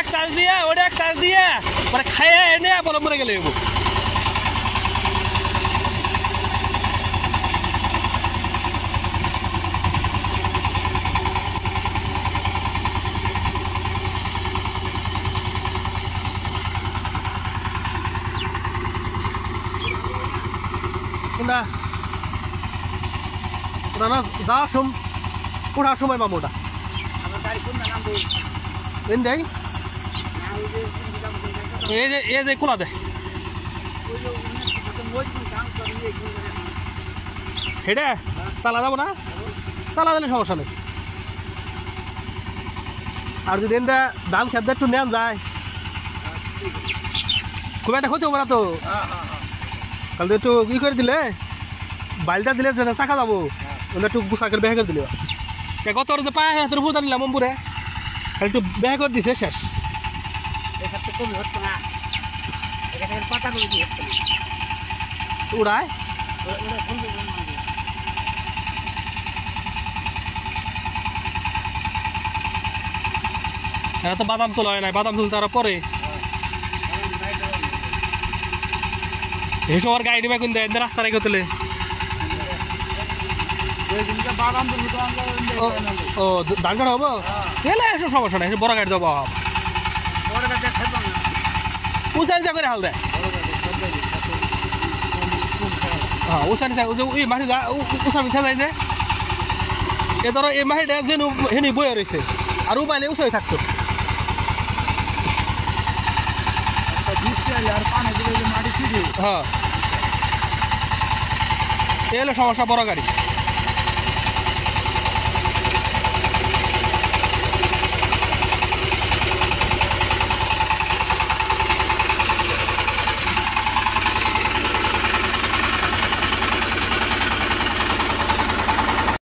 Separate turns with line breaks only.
এক চার্জ দিয়ে ওটা এক চার্জ দিয়ে মানে খাইয়ে এনে বলে মরে গেলে না না যাওয়ার সময় ওঠার সময় মামু ওটা দেয় এই যে খোলা দেয় সেটা চালা যাবো না চালা দিলে সমস্যা নেই আর যদি দাম খেতে একটু নেন যায় খুব একটা ক্ষতি হবে না তো তাহলে একটু ই করে দিলে বাইলটা দিলে যে চাকা যাবো একটু গুছা করে বেহা করে দিলে গত যে পায়ে হাতের ফুটা নিলাম অম্বুরে একটু বেহা করে দিছে শেষ উড়ায় এরা তো বাদাম তোলা হয় না বাদাম তুলতে তারা পরে এই সময় গাড়ি নিবে কোন দেয় রাস্তা রেখে তোলে ও ধান কাটা হবো এলে এসব সমস্যা নাই বড় গাড়ি দেবো উঁচানি করে হাল দেয় হ্যাঁ উঁচানি ওই মাটি উঁচা মিঠা যায় যে এ ধরো এই মাটিটা যেন হেনি বয়ে রয়েছে আর উপাইলে উঁচাই থাকতো হ্যাঁ এলে সমস্যা বড় গাড়ি